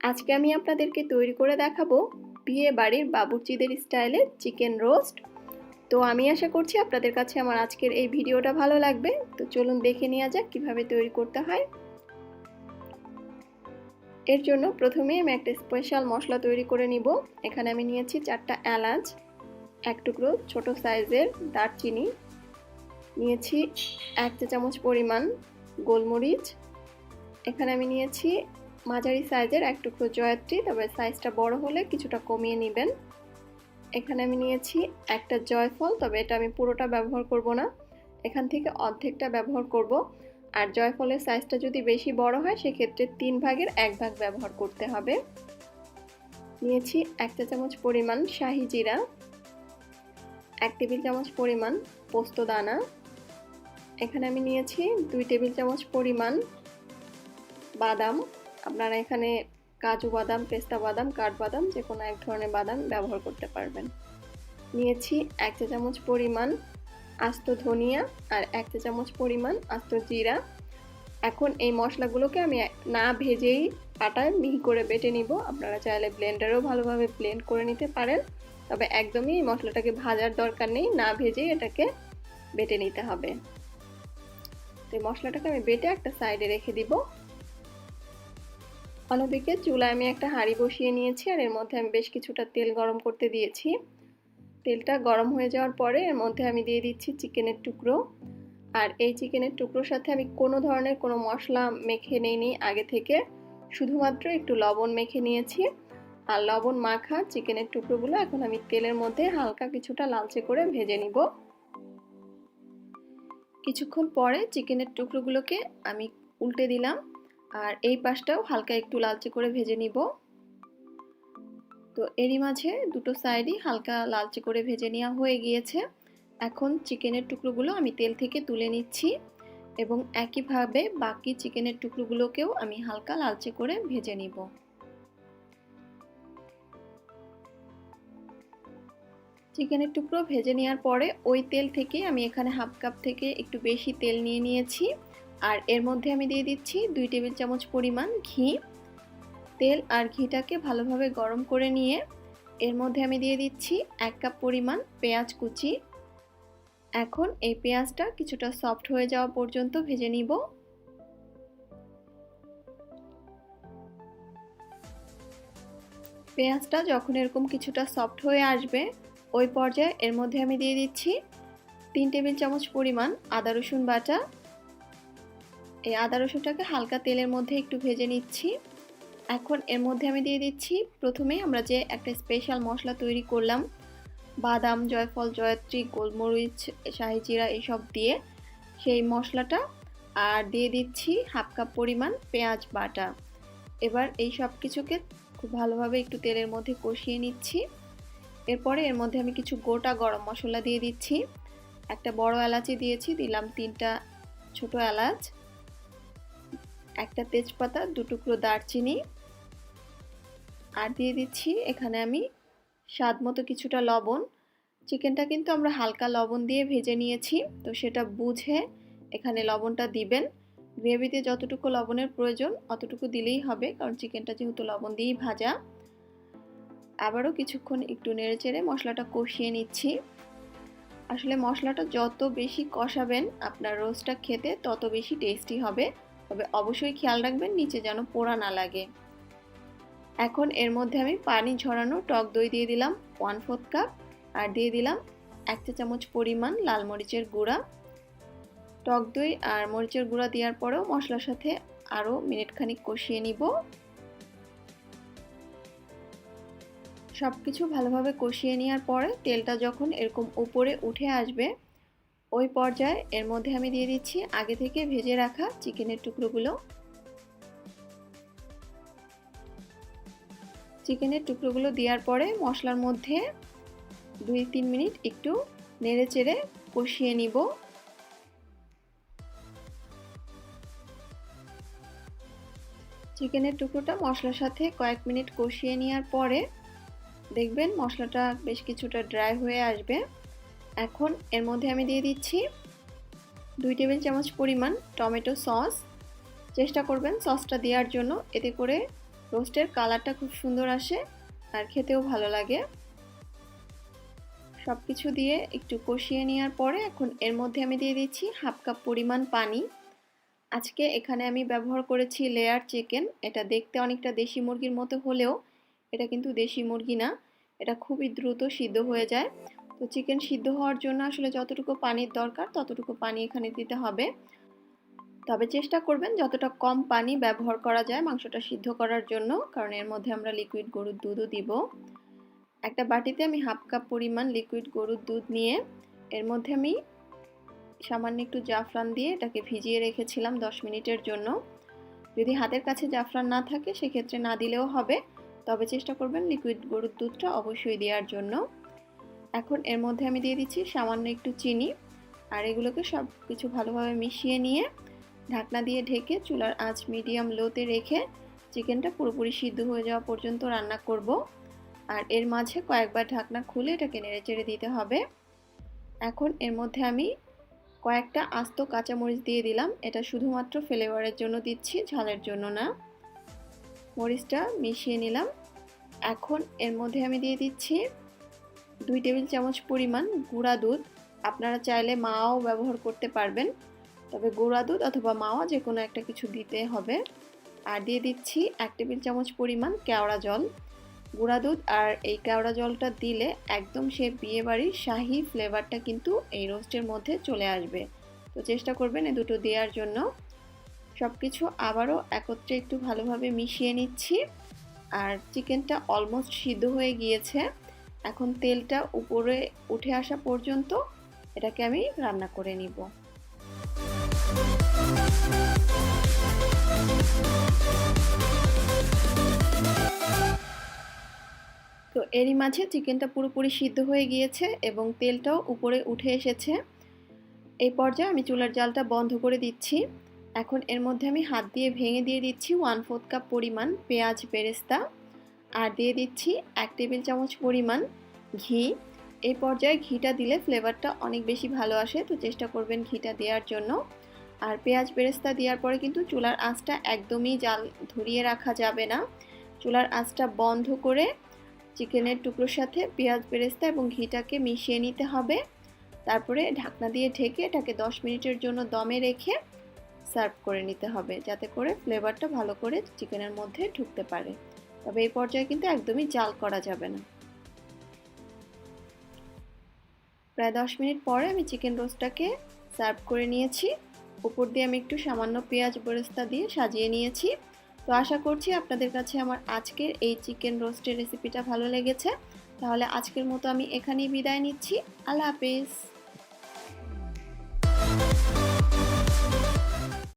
আজকে আমি আপনাদেরকে তৈরি করে দেখাবো বিয়ে বাড়ির বাবুর্চিদের স্টাইলে চিকেন রোস্ট। তো আমি আশা করছি আপনাদের কাছে আমার আজকের এই ভিডিওটা ভালো লাগবে। তো চলুন দেখে নেওয়া যাক কিভাবে তৈরি করতে হয়। এর জন্য প্রথমে আমি একটা স্পেশাল মশলা তৈরি করে নিব। এখানে আমি নিয়েছি 4টা এলাচ, এক টুকরো ছোট সাইজের দারচিনি, নিয়েছি 1 চা চামচ পরিমাণ গোলমরিচ, এখানে আমি নিয়েছি মাঝারি সাইজের এক টুকরো জয়ত্রী, তবে সাইজটা বড় হলে কিছুটা কমিয়ে নেবেন। এখানে আমি নিয়েছি একটা জয়ফল, তবে এটা আমি পুরোটা ব্যবহার করব না, এখান থেকে অর্ধেকটা ব্যবহার করব। আর জয়ফলের সাইজটা যদি বেশি বড় হয় সেক্ষেত্রে 3 ভাগের 1 ভাগ ব্যবহার করতে হবে। নিয়েছি 1 চা চামচ পরিমাণ শাহি জিরা, 1 টেবিল চামচ পরিমাণ পোস্ত দানা, এখানে আমি নিয়েছি 2 টেবিল চামচ পরিমাণ বাদাম। আপনারা এখানে কাজু বাদাম, পেস্তা বাদাম, কাঠবাদাম যে কোনো এক ধরনের বাদাম ব্যবহার করতে পারবেন। নিয়েছি 1 চা চামচ পরিমাণ আস্ত ধনিয়া আর 1 চা চামচ পরিমাণ আস্ত জিরা। এখন এই মশলাগুলোকে আমি না ভেজেই পাটায় মিহি করে বেটে নিব। আপনারা চাইলে ব্লেন্ডারেও ভালোভাবে ব্লেন্ড করে নিতে পারেন, তবে একদমই এই মশলাটাকে ভাজার দরকার নেই, না ভেজেই এটাকে বেটে নিতে হবে। তো এই মশলাটাকে আমি বেটে একটা সাইডে রেখে দিব। অন্যদিকে চুলায় আমি একটা হাঁড়ি বসিয়ে নিয়েছি আর এর মধ্যে আমি বেশ কিছুটা তেল গরম করতে দিয়েছি। তেলটা গরম হয়ে যাওয়ার পরে এর মধ্যে আমি দিয়ে দিচ্ছি চিকেনের টুকরো। আর এই চিকেনের টুকরোর সাথে আমি কোনো ধরনের কোনো মশলা মেখে নেইনি আগে থেকে, শুধুমাত্র একটু লবণ মেখে নিয়েছি। আর লবণ মাখা চিকেনের টুকরোগুলো এখন আমি তেলের মধ্যে হালকা কিছুটা লালচে করে ভেজে নিব। কিছুক্ষণ পরে চিকেনের টুকরোগুলোকে আমি উল্টে দিলাম আর এই পাশটাও হালকা একটু লালচে করে ভেজে নিব। তো এরই মাঝে দুটো সাইডই হালকা লালচে করে ভেজে নেওয়া হয়ে গিয়েছে। এখন চিকেনের টুকরোগুলো আমি তেল থেকে তুলে নিচ্ছি এবং একইভাবে বাকি চিকেনের টুকরোগুলোকেও আমি হালকা লালচে করে ভেজে নিব। চিকেনের টুকরো ভেজে নেওয়ার পরে ওই তেল থেকে আমি এখানে হাফ কাপ থেকে একটু বেশি তেল নিয়ে নিয়েছি আর এর মধ্যে আমি দিয়ে দিচ্ছি 2 টেবিল চামচ পরিমাণ ঘি। তেল আর ঘিটাকে ভালোভাবে গরম করে নিয়ে এর মধ্যে আমি দিয়ে দিচ্ছি 1 কাপ পরিমাণ পেঁয়াজ কুচি। এখন এই পেঁয়াজটা কিছুটা সফট হয়ে যাওয়া পর্যন্ত ভেজে নিব। পেঁয়াজটা যখন এরকম কিছুটা সফট হয়ে আসবে ওই পর্যায়ে এর মধ্যে আমি দিয়ে দিচ্ছি 3 টেবিল চামচ পরিমাণ আদা রসুন বাটা। এই আদা রসুনটাকে হালকা তেলের মধ্যে একটু ভেজে নিচ্ছি। এখন এর মধ্যে আমি দিয়ে দিচ্ছি প্রথমেই আমরা যে একটা স্পেশাল মশলা তৈরি করলাম, বাদাম, জয়ফল, জয়ত্রী, গোলমরিচ, শাহি জিরা এইসব দিয়ে সেই মশলাটা, আর দিয়ে দিচ্ছি হাফ কাপ পরিমাণ পেঁয়াজ বাটা। এবার এই সব কিছুকে খুব ভালোভাবে একটু তেলের মধ্যে কষিয়ে নিচ্ছি। এরপরে এর মধ্যে আমি কিছু গোটা গরম মশলা দিয়ে দিচ্ছি। একটা বড় এলাচি দিয়েছি, দিলাম 3টা ছোট এলাচ, একটা তেজপাতা, 2 টুকরো দারচিনি, আর দিয়ে দিচ্ছি এখানে আমি স্বাদ মতো কিছুটা লবণ। চিকেনটা কিন্তু আমরা হালকা লবণ দিয়ে ভেজে নিয়েছি, তো সেটা বুঝে এখানে লবণটা দিবেন। গ্রেভিতে যতটুকু লবণের প্রয়োজন অতটুকু দিলেই হবে, কারণ চিকেনটা যেহেতু লবণ দিয়েই ভাজা। আবারও কিছুক্ষণ একটু নেড়েচেড়ে মশলাটা কষিয়ে নিচ্ছি। আসলে মশলাটা যত বেশি কষাবেন আপনার রোস্টটা খেতে তত বেশি টেস্টি হবে, তবে অবশ্যই খেয়াল রাখবেন নিচে যেন পোড়া না লাগে। এখন এর মধ্যে আমি পানি ঝরানো টক দই দিয়ে দিলাম 1/4 কাপ, আর দিয়ে দিলাম 1 চা চামচ পরিমাণ লাল মরিচের গুঁড়া। টক দই আর মরিচের গুঁড়া দেওয়ার পরেও মশলার সাথে আরও মিনিট খানিক কষিয়ে নিব। সব কিছু ভালোভাবে কষিয়ে নেওয়ার পরে তেলটা যখন এরকম উপরে উঠে আসবে ওই পর্যায়ে এর মধ্যে আমি দিয়ে দিচ্ছি আগে থেকে ভেজে রাখা চিকেনের টুকরোগুলো। চিকেনের টুকরোগুলো দেওয়ার পরে মশলার মধ্যে 2-3 মিনিট একটু নেড়েচেড়ে কষিয়ে নিব। চিকেনের টুকরোটা মশলার সাথে কয়েক মিনিট কষিয়ে নেওয়ার পরে দেখবেন মশলাটা বেশ কিছুটা ড্রাই হয়ে আসবে। এখন এর মধ্যে আমি দিয়ে দিচ্ছি 2 টেবিল চামচ পরিমাণ টমেটো সস। চেষ্টা করবেন সসটা দেওয়ার জন্য, এতে করে রোস্টের কালারটা খুব সুন্দর আসে আর খেতেও ভালো লাগে। সব কিছু দিয়ে একটু কষিয়ে নেওয়ার পরে এখন এর মধ্যে আমি দিয়ে দিচ্ছি হাফ কাপ পরিমাণ পানি। আজকে এখানে আমি ব্যবহার করেছি লেয়ার চিকেন। এটা দেখতে অনেকটা দেশি মুরগির মতো হলেও এটা কিন্তু দেশি মুরগি না, এটা খুবই দ্রুত সিদ্ধ হয়ে যায়। তো চিকেন সিদ্ধ হওয়ার জন্য আসলে যতটুকু পানির দরকার ততটুকু পানি এখানে দিতে হবে। তবে চেষ্টা করবেন যতটা কম পানি ব্যবহার করা যায় মাংসটা সিদ্ধ করার জন্য, কারণ এর মধ্যে আমরা লিকুইড গরুর দুধও দিব। একটা বাটিতে আমি হাফ কাপ পরিমাণ লিকুইড গরুর দুধ নিয়ে এর মধ্যে আমি সামান্য একটু জাফরান দিয়ে এটাকে ভিজিয়ে রেখেছিলাম 10 মিনিটের জন্য। যদি হাতের কাছে জাফরান না থাকে সেক্ষেত্রে না দিলেও হবে, তবে চেষ্টা করবেন লিকুইড গরুর দুধটা অবশ্যই দেওয়ার জন্য। এখন এর মধ্যে আমি দিয়ে দিচ্ছি সামান্য একটু চিনি, আর এগুলোকে সব কিছু ভালোভাবে মিশিয়ে নিয়ে ঢাকনা দিয়ে ঢেকে চুলার আঁচ মিডিয়াম লোতে রেখে চিকেনটা পুরোপুরি সিদ্ধ হয়ে যাওয়া পর্যন্ত রান্না করব। আর এর মাঝে কয়েকবার ঢাকনা খুলে এটাকে নেড়েচেড়ে দিতে হবে। এখন এর মধ্যে আমি কয়েকটা আস্ত কাঁচামরিচ দিয়ে দিলাম, এটা শুধুমাত্র ফ্লেভারের জন্য দিচ্ছি, ঝালের জন্য না। মরিচটা মিশিয়ে নিলাম। এখন এর মধ্যে আমি দিয়ে দিচ্ছি 2 টেবিল চামচ পরিমাণ গুঁড়া দুধ। আপনারা চাইলে মাওয়াও ব্যবহার করতে পারবেন, তবে গুঁড়া দুধ অথবা মাওয়া যে কোনো একটা কিছু দিতে হবে। আর দিয়ে দিচ্ছি 1 টেবিল চামচ পরিমাণ কেওড়া জল। গুঁড়া দুধ আর এই কেওড়া জলটা দিলে একদম সে বিয়েবাড়ির শাহি ফ্লেভারটা কিন্তু এই রোস্টের মধ্যে চলে আসবে। তো চেষ্টা করবেন এই দুটো দেওয়ার জন্য। সব কিছু আবারও একত্রে একটু ভালোভাবে মিশিয়ে নিচ্ছি। আর চিকেনটা অলমোস্ট সিদ্ধ হয়ে গিয়েছে। এখন তেলটা উপরে উঠে আসা পর্যন্ত এটাকে আমি রান্না করে নিব। তো এরই মাঝে চিকেনটা পুরোপুরি সিদ্ধ হয়ে গিয়েছে এবং তেলটাও উপরে উঠে এসেছে। এই পর্যায়ে আমি চুলার জালটা বন্ধ করে দিচ্ছি। এখন এর মধ্যে আমি হাত দিয়ে ভেঙে দিয়ে দিচ্ছি 1/4 কাপ পরিমাণ পেঁয়াজ বেরেস্তা, আর দিয়ে দিচ্ছি 1 টেবিল চামচ পরিমাণ ঘি। এই পর্যায়ে ঘিটা দিলে ফ্লেভারটা অনেক বেশি ভালো আসে, তো চেষ্টা করবেন ঘিটা দেওয়ার জন্য। আর পেঁয়াজ বেরেস্তা দেওয়ার পরে কিন্তু চুলার আঁচটা একদমই জাল ধরিয়ে রাখা যাবে না। চুলার আঁচটা বন্ধ করে চিকেনের টুকরোর সাথে পেঁয়াজ বেরেস্তা এবং ঘিটাকে মিশিয়ে নিতে হবে। তারপরে ঢাকনা দিয়ে ঢেকে এটাকে 10 মিনিটের জন্য দমে রেখে সার্ভ করে নিতে হবে, যাতে করে ফ্লেভারটা ভালো করে চিকেনের মধ্যে ঢুকতে পারে। তবে এই পর্যায়ে কিন্তু একদমই জাল করা যাবে না। প্রায় 10 মিনিট পরে আমি চিকেন রোস্টটাকে সার্ভ করে নিয়েছি। উপর দিয়ে আমি একটু সামান্য পেঁয়াজ বেরেস্তা দিয়ে সাজিয়ে নিয়েছি। তো আশা করছি আপনাদের কাছে আমার আজকের এই চিকেন রোস্টের রেসিপিটা ভালো লেগেছে। তাহলে আজকের মতো আমি এখানেই বিদায় নিচ্ছি। আল্লাহ হাফেজ।